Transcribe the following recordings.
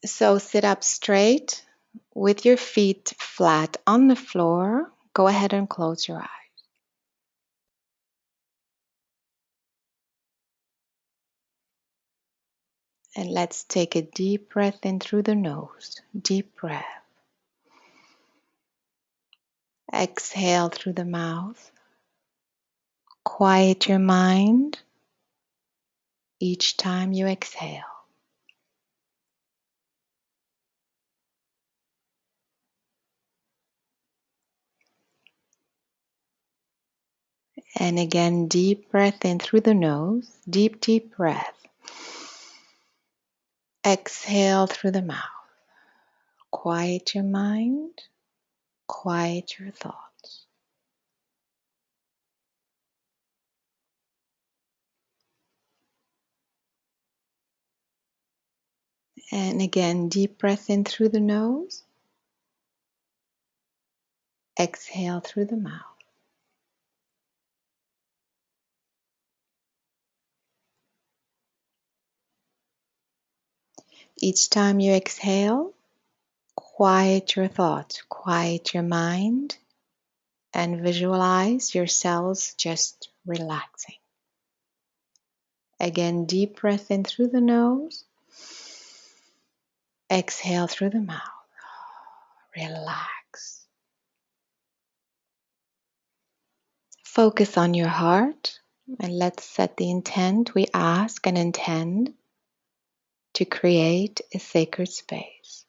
So sit up straight with your feet flat on the floor. Go ahead and close your eyes. And let's take a deep breath in through the nose. Deep breath. Exhale through the mouth. Quiet your mind each time you exhale. And again, deep breath in through the nose. Deep, deep breath. Exhale through the mouth. Quiet your mind. Quiet your thoughts. And again, deep breath in through the nose. Exhale through the mouth. Each time you exhale, quiet your thoughts, quiet your mind, and visualize your cells just relaxing. Again, deep breath in through the nose. Exhale through the mouth. Relax. Focus on your heart, and let's set the intent. We ask and intend to create a sacred space.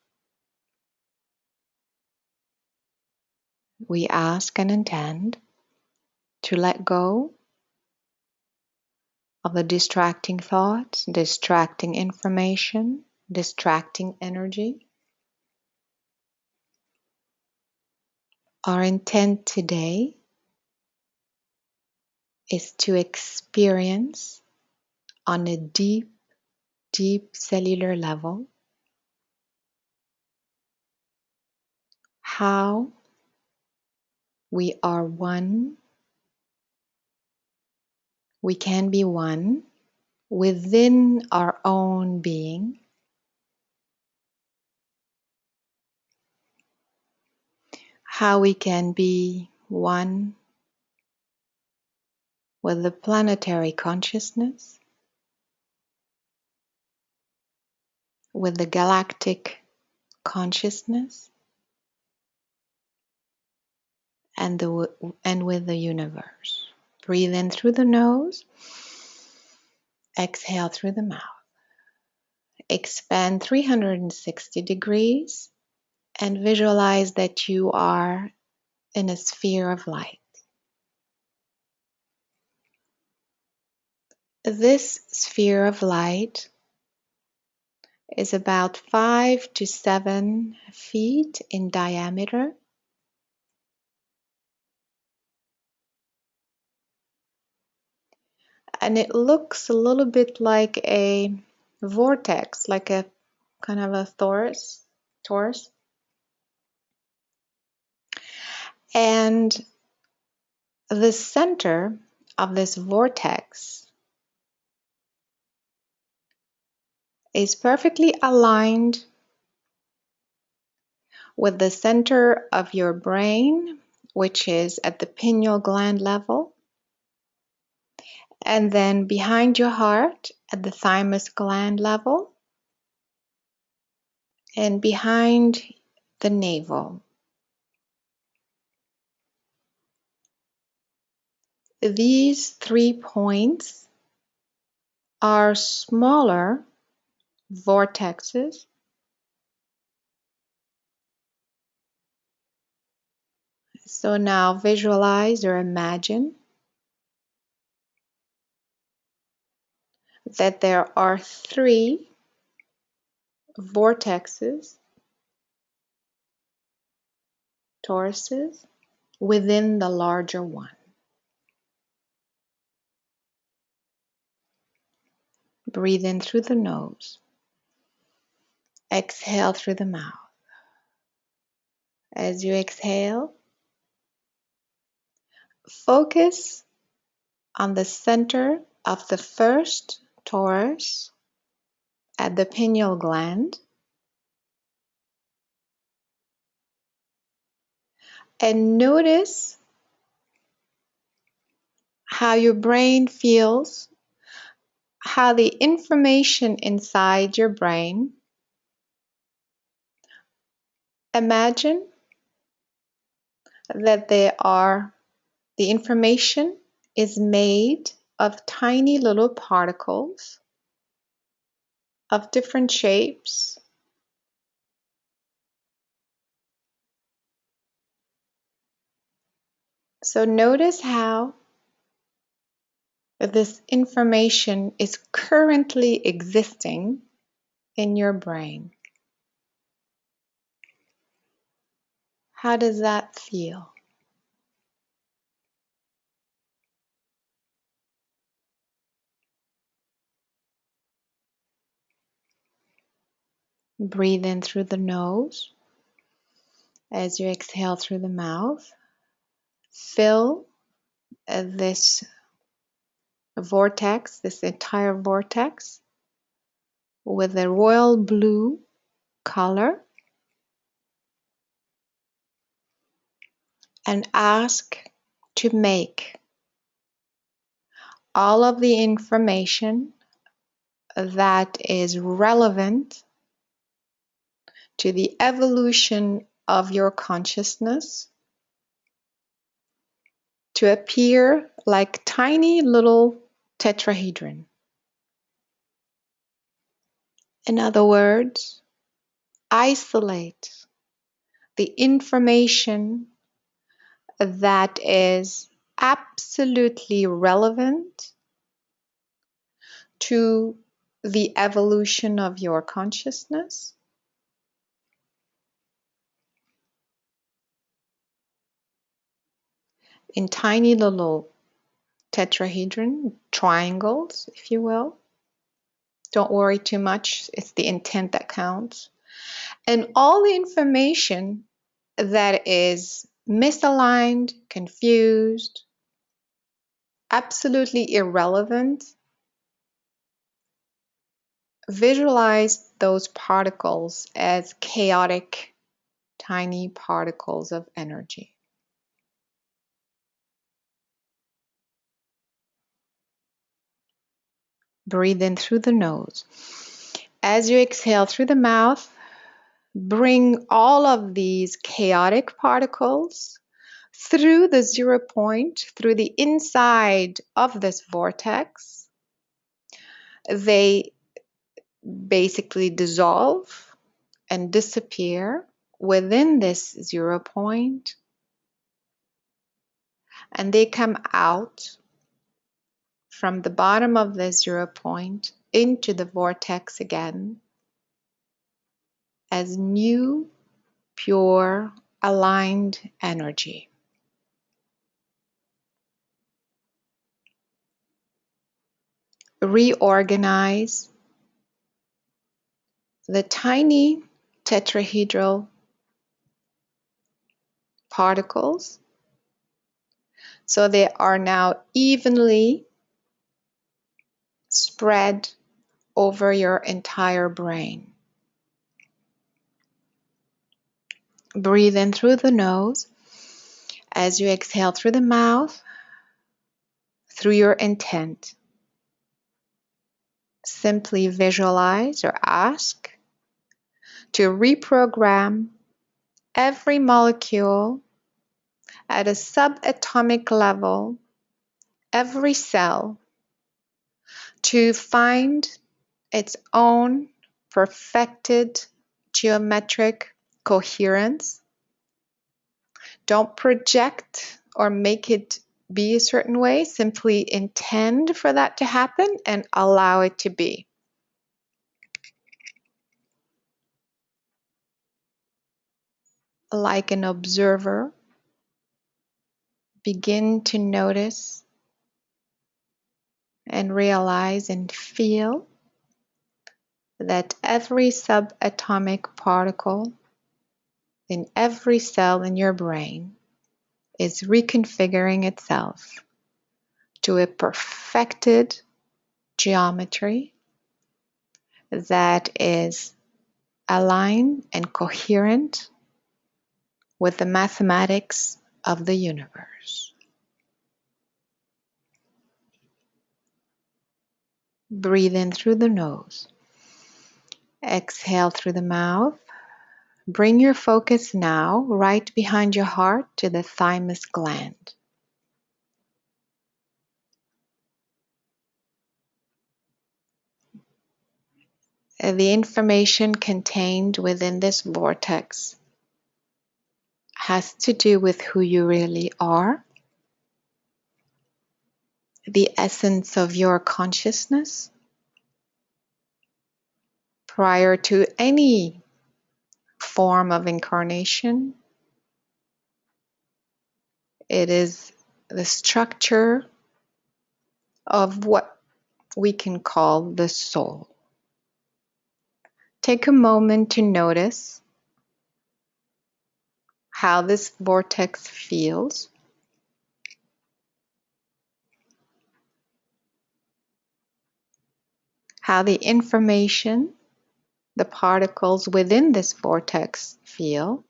We ask and intend to let go of the distracting thoughts, distracting information, distracting energy. Our intent today is to experience on a deep, deep cellular level how we are one, we can be one within our own being, how we can be one with the planetary consciousness, with the galactic consciousness, and with the universe. Breathe in through the nose, exhale through the mouth. Expand 360 degrees and visualize that you are in a sphere of light. This sphere of light is about 5 to 7 feet in diameter. And it looks a little bit like a vortex, like a kind of a torus. And the center of this vortex is perfectly aligned with the center of your brain, which is at the pineal gland level, and then behind your heart at the thymus gland level, and behind the navel. These 3 points are smaller vortexes So now visualize or imagine that there are 3 vortexes, toruses, within the larger one. Breathe in through the nose. Exhale through the mouth. As you exhale, focus on the center of the first torus at the pineal gland, and notice how your brain feels, how the information inside your brain, imagine that the information is made of tiny little particles of different shapes. So notice how this information is currently existing in your brain. How does that feel? Breathe in through the nose as you exhale through the mouth. Fill this vortex, this entire vortex, with a royal blue color and ask to make all of the information that is relevant to the evolution of your consciousness to appear like tiny little tetrahedron. In other words, isolate the information that is absolutely relevant to the evolution of your consciousness in tiny little tetrahedron, triangles, if you will. Don't worry too much, it's the intent that counts. And all the information that is misaligned, confused, absolutely irrelevant, visualize those particles as chaotic, tiny particles of energy. Breathe in through the nose. As you exhale through the mouth, bring all of these chaotic particles through the 0 point, through the inside of this vortex. They basically dissolve and disappear within this 0 point, and they come out from the bottom of the 0 point into the vortex again as new, pure, aligned energy. Reorganize the tiny tetrahedral particles so they are now evenly spread over your entire brain. Breathe in through the nose. As you exhale through the mouth, through your intent, simply visualize or ask to reprogram every molecule at a subatomic level, every cell, to find its own perfected geometric coherence. Don't project or make it be a certain way. Simply intend for that to happen and allow it to be. Like an observer, begin to notice and realize and feel that every subatomic particle in every cell in your brain is reconfiguring itself to a perfected geometry that is aligned and coherent with the mathematics of the universe. Breathe in through the nose. Exhale through the mouth. Bring your focus now right behind your heart to the thymus gland. The information contained within this vortex has to do with who you really are, the essence of your consciousness prior to any form of incarnation. It is the structure of what we can call the soul. Take a moment to notice how this vortex feels. How the information, the particles within this vortex feel.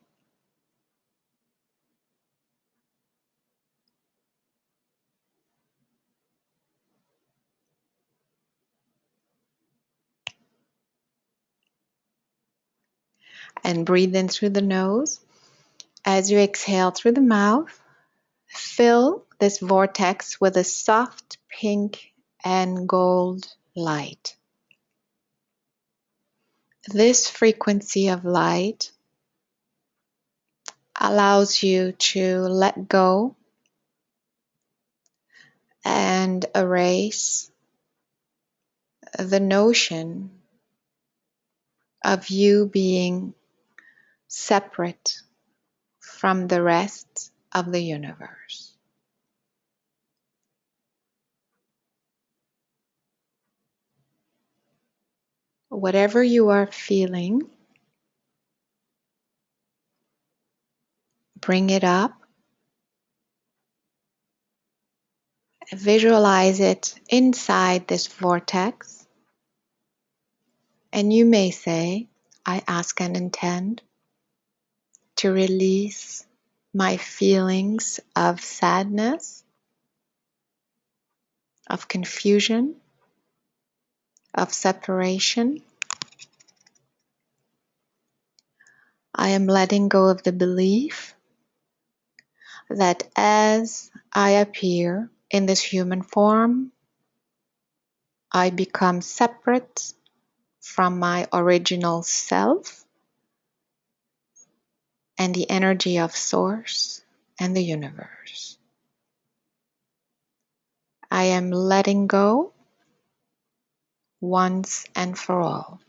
And breathe in through the nose. As you exhale through the mouth, fill this vortex with a soft pink and gold light. This frequency of light allows you to let go and erase the notion of you being separate from the rest of the universe. Whatever you are feeling, bring it up. Visualize it inside this vortex. And you may say, I ask and intend to release my feelings of sadness, of confusion, of separation. I am letting go of the belief that as I appear in this human form, I become separate from my original self and the energy of Source and the universe. I am letting go once and for all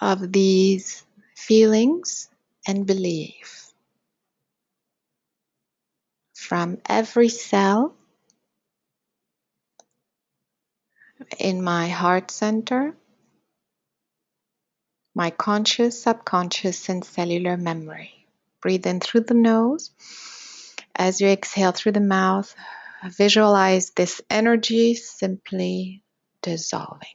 of these feelings and belief from every cell in my heart center, my conscious, subconscious, and cellular memory. Breathe in through the nose. As you exhale through the mouth, visualize this energy simply dissolving.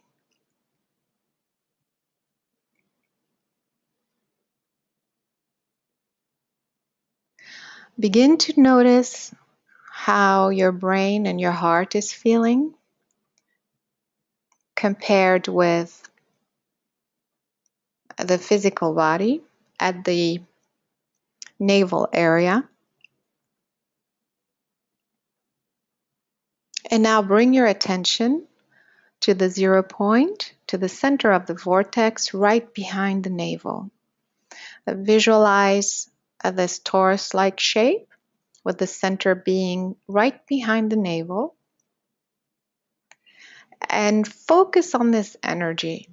Begin to notice how your brain and your heart is feeling compared with the physical body at the navel area. And now bring your attention to the 0 point, to the center of the vortex right behind the navel. Visualize this torus-like shape with the center being right behind the navel. And focus on this energy.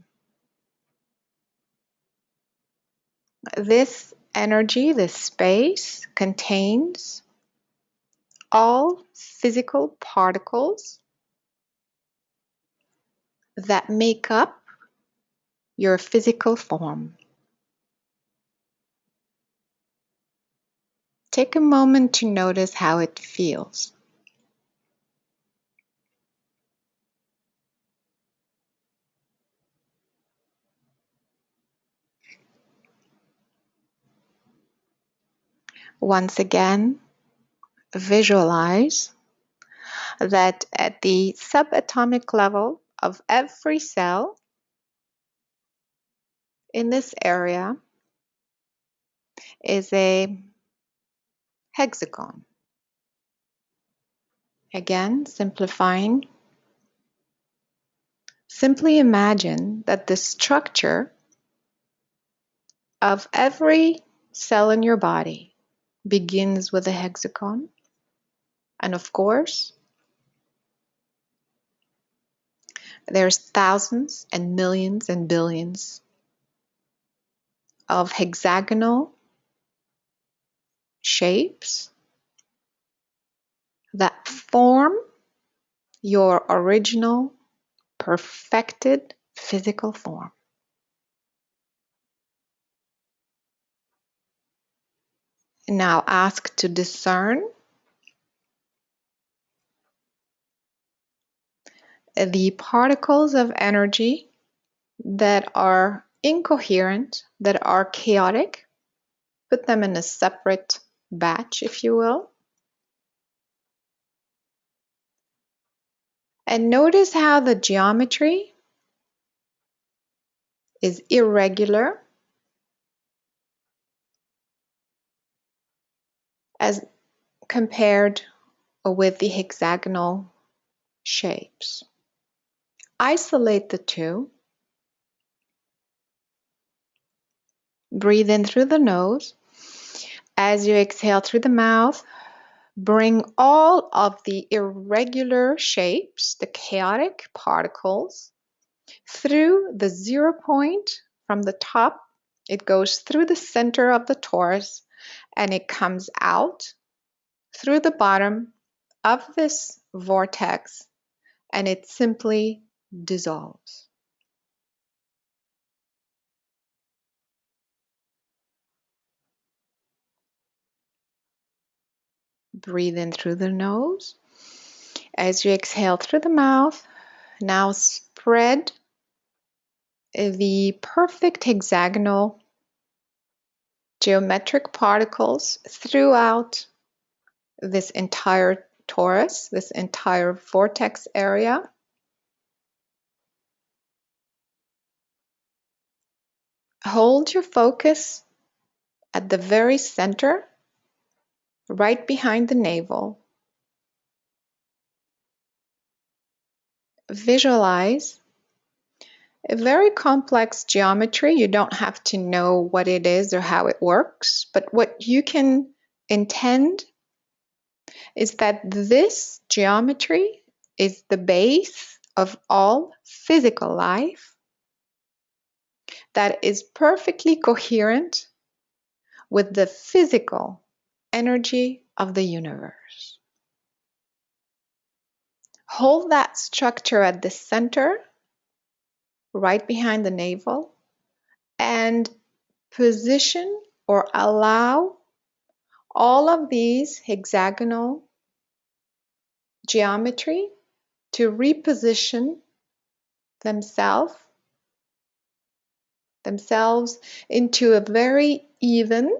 This energy, this space, contains all physical particles that make up your physical form. Take a moment to notice how it feels. Once again, visualize that at the subatomic level of every cell in this area is a hexagon. Again, simplifying. Simply imagine that the structure of every cell in your body begins with a hexagon. And of course, there's thousands and millions and billions of hexagonal shapes that form your original perfected physical form. Now ask to discern the particles of energy that are incoherent, that are chaotic. Put them in a separate batch, if you will. And notice how the geometry is irregular as compared with the hexagonal shapes. Isolate the two. Breathe in through the nose. As you exhale through the mouth, bring all of the irregular shapes, the chaotic particles, through the 0 point from the top. It goes through the center of the torus and it comes out through the bottom of this vortex and it simply dissolves. Breathe in through the nose. As you exhale through the mouth, now spread the perfect hexagonal geometric particles throughout this entire torus, this entire vortex area. Hold your focus at the very center, right behind the navel. Visualize a very complex geometry. You don't have to know what it is or how it works, but what you can intend is that this geometry is the base of all physical life that is perfectly coherent with the physical energy of the universe. Hold that structure at the center, right behind the navel, and position or allow all of these hexagonal geometry to reposition themselves into a very even,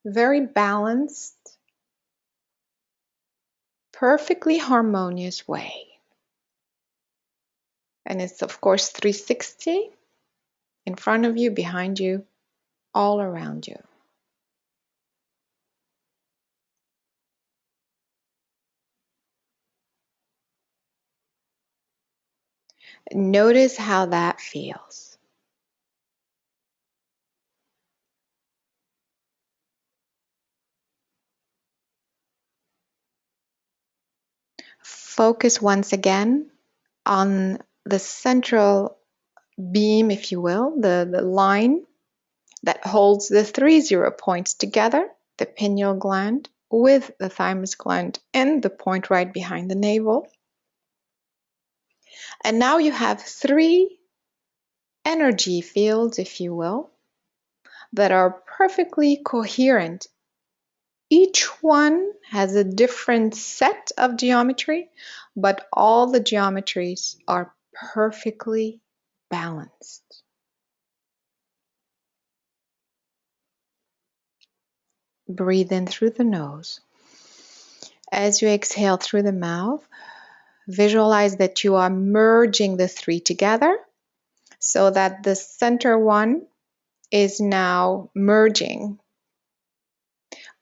very balanced, perfectly harmonious way. And it's of course 360 in front of you, behind you, all around you. Notice how that feels. Focus once again on the central beam, if you will, the line that holds the 3 0 points together, the pineal gland with the thymus gland and the point right behind the navel. And now you have 3 energy fields, if you will, that are perfectly coherent. Each one has a different set of geometry, but all the geometries are perfectly balanced. Breathe in through the nose. As you exhale through the mouth, visualize that you are merging the three together so that the center one is now merging,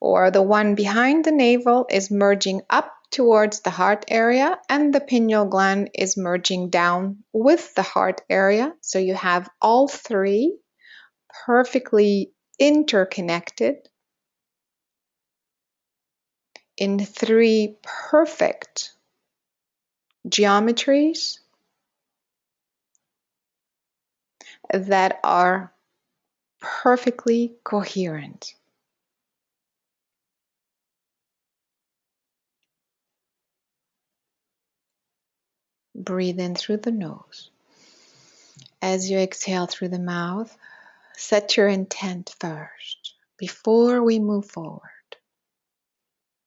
or the one behind the navel is merging up towards the heart area, and the pineal gland is merging down with the heart area. So you have all three perfectly interconnected in three perfect geometries that are perfectly coherent. Breathe in through the nose. As you exhale through the mouth, set your intent first before we move forward.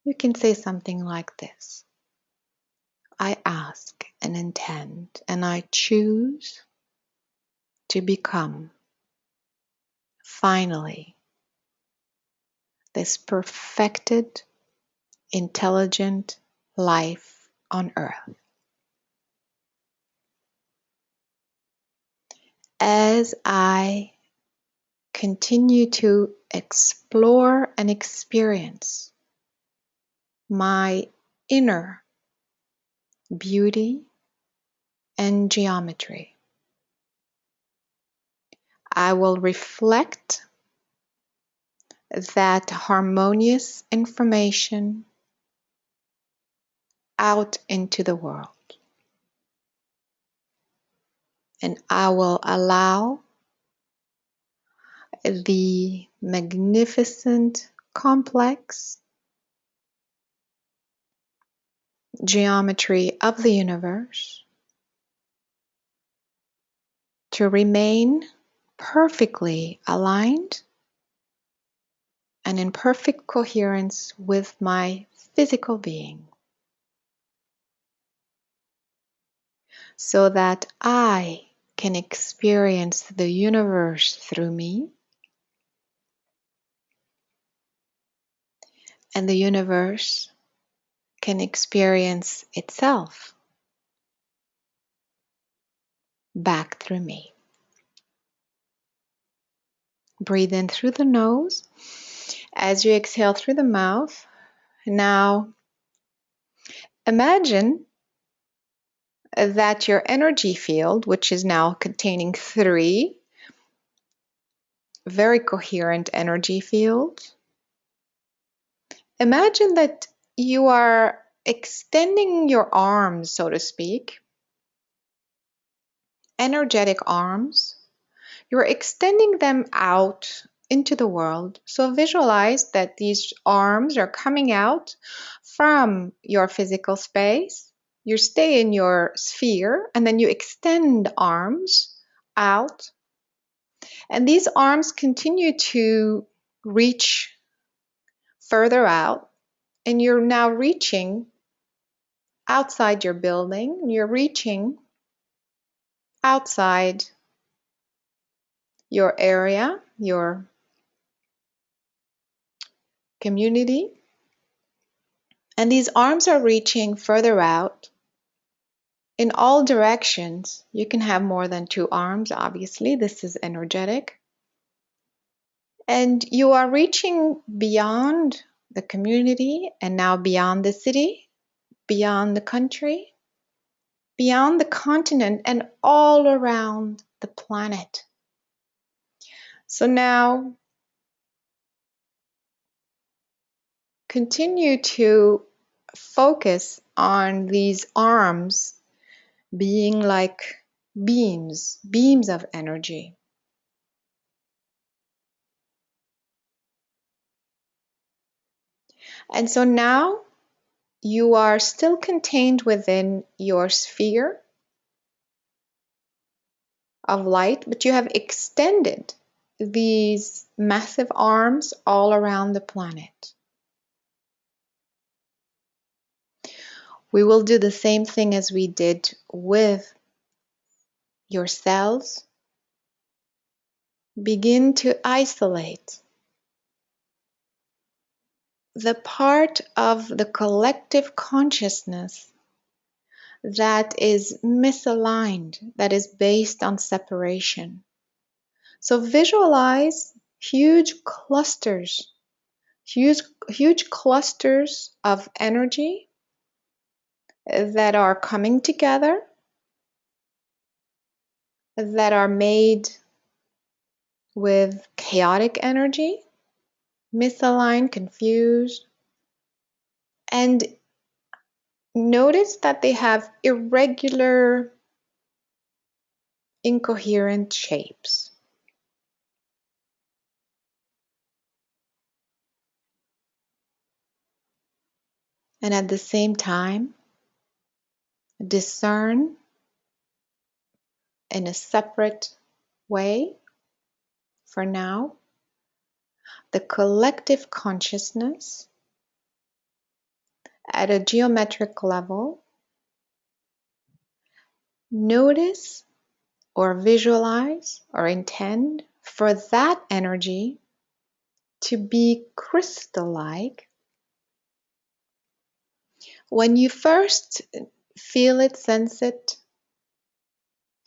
You can say something like this: I ask and intend, and I choose to become finally this perfected, intelligent life on earth. As I continue to explore and experience my inner beauty and geometry, I will reflect that harmonious information out into the world. And I will allow the magnificent, complex geometry of the universe to remain perfectly aligned and in perfect coherence with my physical being, so that I can experience the universe through me, and the universe can experience itself back through me. Breathe in through the nose. As you exhale through the mouth, now imagine that your energy field, which is now containing three very coherent energy fields, imagine that you are extending your arms, so to speak, energetic arms. You're extending them out into the world. So visualize that these arms are coming out from your physical space. You stay in your sphere and then you extend arms out. And these arms continue to reach further out. And you're now reaching outside your building. You're reaching outside your area, your community. And these arms are reaching further out in all directions. You can have more than two arms, obviously. This is energetic. And you are reaching beyond the community and now beyond the city, beyond the country, beyond the continent, and all around the planet. So now continue to focus on these arms being like beams of energy. And so now you are still contained within your sphere of light, but you have extended these massive arms all around the planet. We will do the same thing as we did with your cells. Begin to isolate the part of the collective consciousness that is misaligned, that is based on separation. So visualize huge, huge clusters of energy that are coming together, that are made with chaotic energy, misaligned, confused, and notice that they have irregular, incoherent shapes. And at the same time, discern in a separate way, for now, the collective consciousness at a geometric level. Notice or visualize or intend for that energy to be crystal-like. When you first feel it, sense it,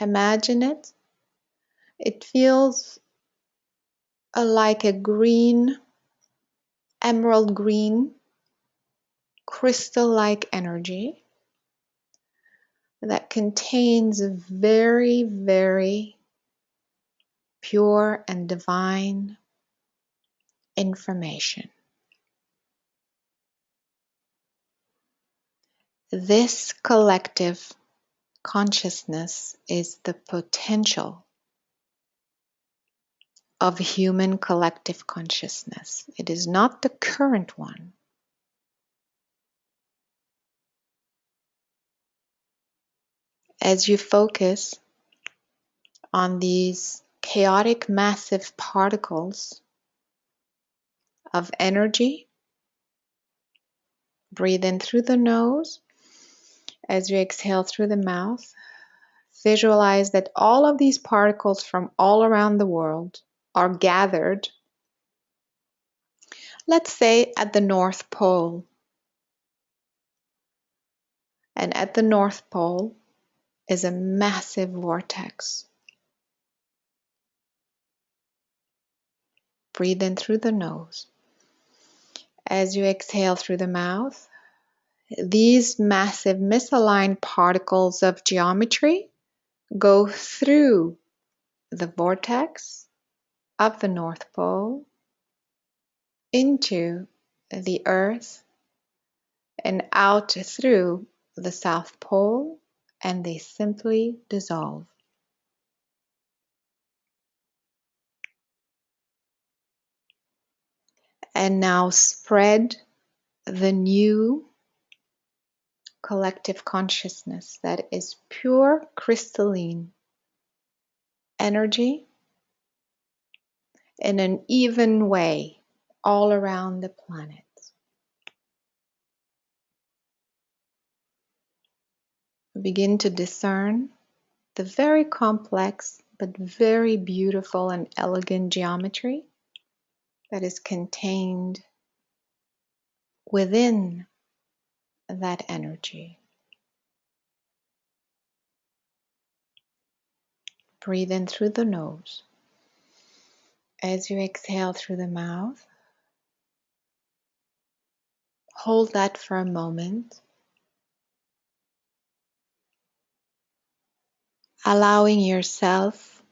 imagine it, it feels like a green, emerald green, crystal-like energy that contains very, very pure and divine information. This collective consciousness is the potential of human collective consciousness. It is not the current one. As you focus on these chaotic, massive particles of energy, breathe in through the nose. As you exhale through the mouth, visualize that all of these particles from all around the world are gathered, let's say at the North Pole. And at the North Pole is a massive vortex. Breathe in through the nose. As you exhale through the mouth, these massive misaligned particles of geometry go through the vortex of the North Pole into the Earth and out through the South Pole, and they simply dissolve. And now spread the new collective consciousness that is pure crystalline energy in an even way all around the planet. Begin to discern the very complex but very beautiful and elegant geometry that is contained within that energy. Breathe in through the nose. As you exhale through the mouth, hold that for a moment, allowing yourself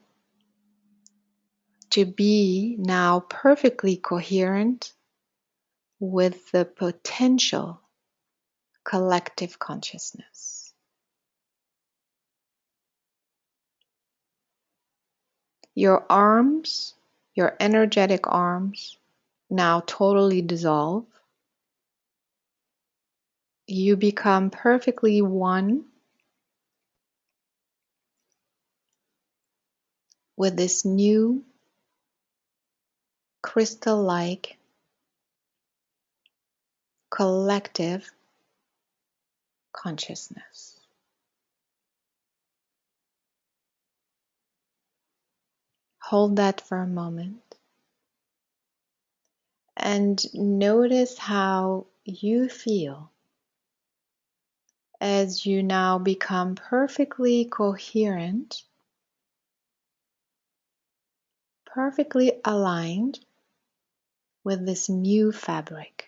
to be now perfectly coherent with the potential collective consciousness. Your arms, your energetic arms, now totally dissolve. You become perfectly one with this new crystal-like collective consciousness. Hold that for a moment. And notice how you feel as you now become perfectly coherent, perfectly aligned with this new fabric.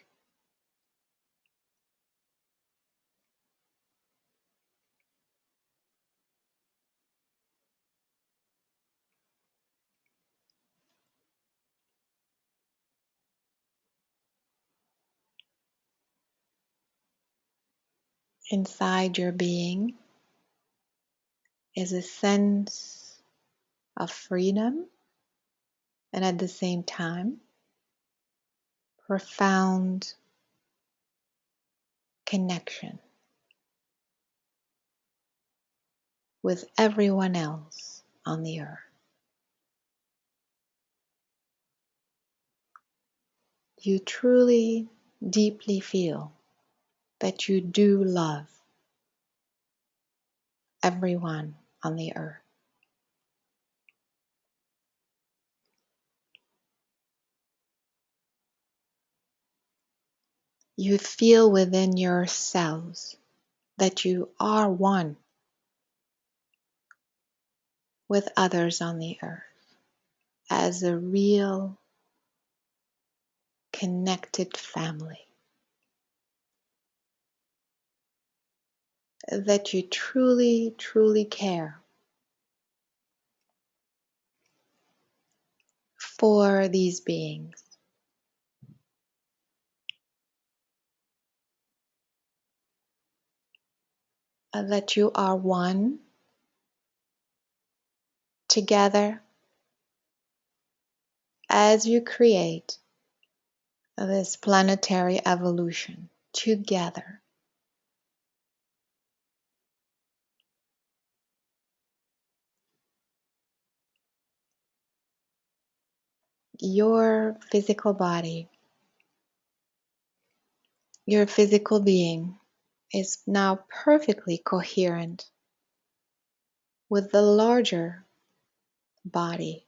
Inside your being is a sense of freedom and at the same time, profound connection with everyone else on the earth. You truly, deeply feel that you do love everyone on the earth. You feel within yourselves that you are one with others on the earth as a real connected family. That you truly, truly care for these beings. That you are one together as you create this planetary evolution together. Your physical body, your physical being is now perfectly coherent with the larger body,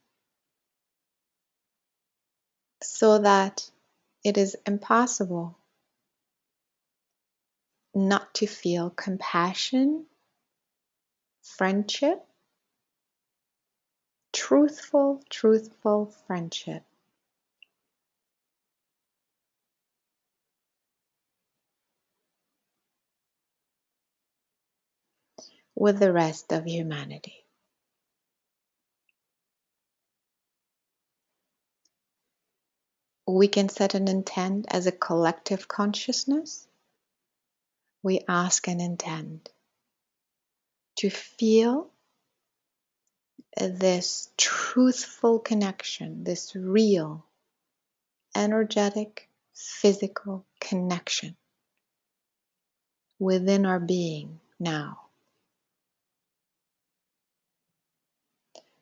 so that it is impossible not to feel compassion, friendship, truthful friendship with the rest of humanity. We can set an intent as a collective consciousness. We ask and intend to feel this truthful connection, this real, energetic, physical connection within our being now,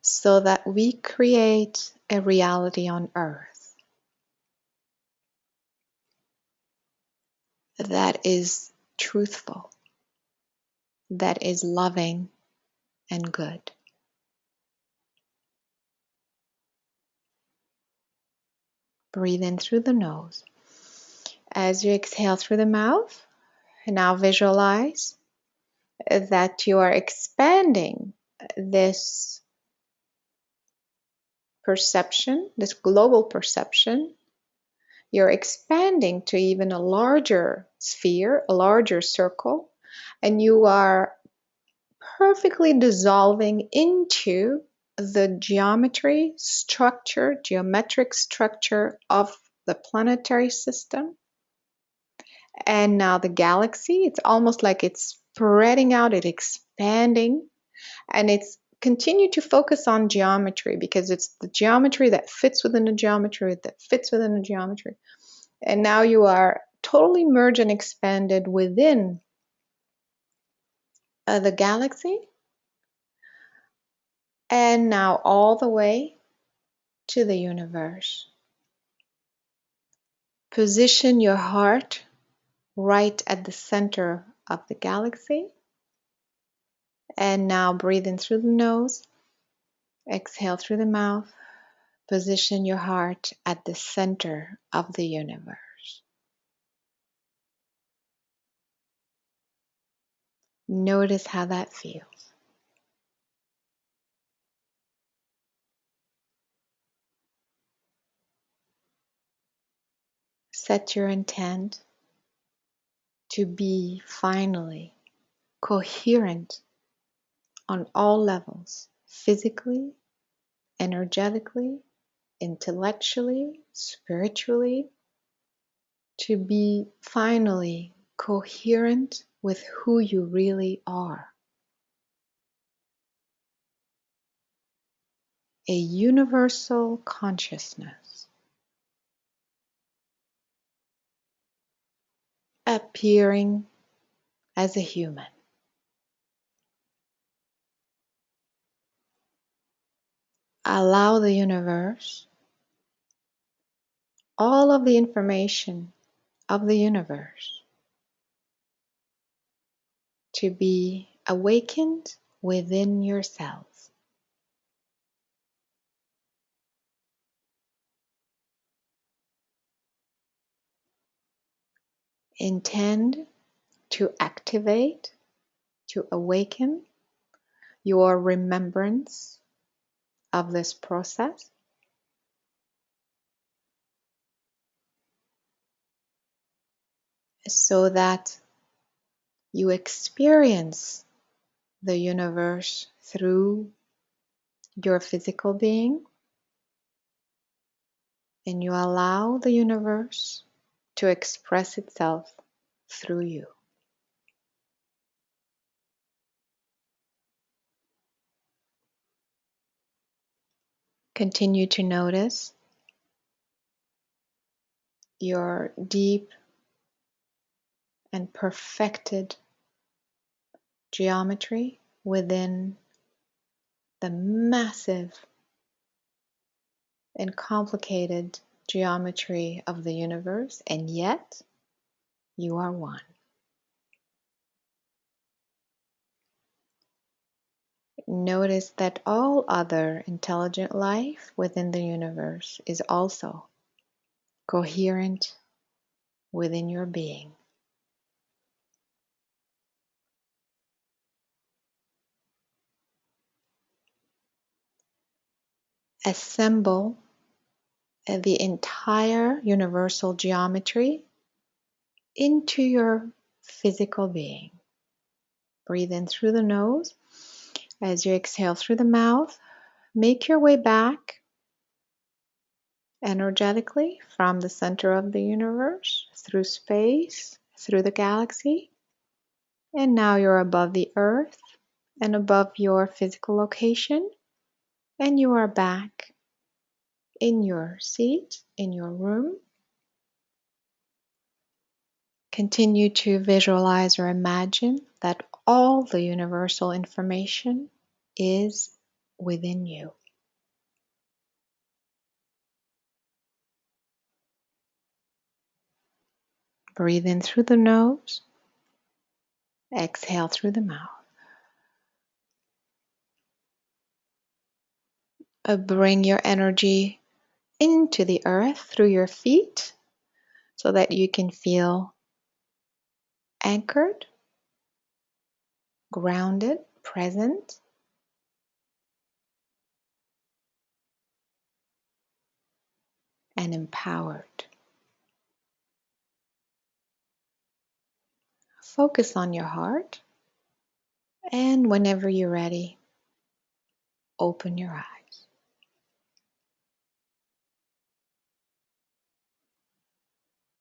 so that we create a reality on earth that is truthful, that is loving and good. Breathe in through the nose. As you exhale through the mouth, now visualize that you are expanding this perception, this global perception. You're expanding to even a larger sphere, a larger circle, and you are perfectly dissolving into the geometric structure of the planetary system. And now the galaxy, it's almost like it's spreading out, it's expanding, and it's continue to focus on geometry because it's the geometry that fits within the geometry that fits within the geometry. And now you are totally merged and expanded within the galaxy, and now all the way to the universe. Position your heart right at the center of the galaxy. And now breathe in through the nose, exhale through the mouth. Position your heart at the center of the universe. Notice how that feels. Set your intent to be finally coherent on all levels, physically, energetically, intellectually, spiritually, to be finally coherent with who you really are. A universal consciousness appearing as a human. Allow the universe, all of the information of the universe, to be awakened within yourselves. Intend to activate, to awaken your remembrance of this process so that you experience the universe through your physical being, and you allow the universe to express itself through you. Continue to notice your deep and perfected geometry within the massive and complicated geometry of the universe, and yet you are one. Notice that all other intelligent life within the universe is also coherent within your being. Assemble the entire universal geometry into your physical being. Breathe in through the nose. As you exhale through the mouth, make your way back energetically from the center of the universe, through space, through the galaxy. And now you're above the earth and above your physical location, and you are back in your seat, in your room. Continue to visualize or imagine that all the universal information is within you. Breathe in through the nose, exhale through the mouth. Bring your energy into the earth through your feet so that you can feel anchored, grounded, present, and empowered. Focus on your heart, and whenever you're ready, open your eyes.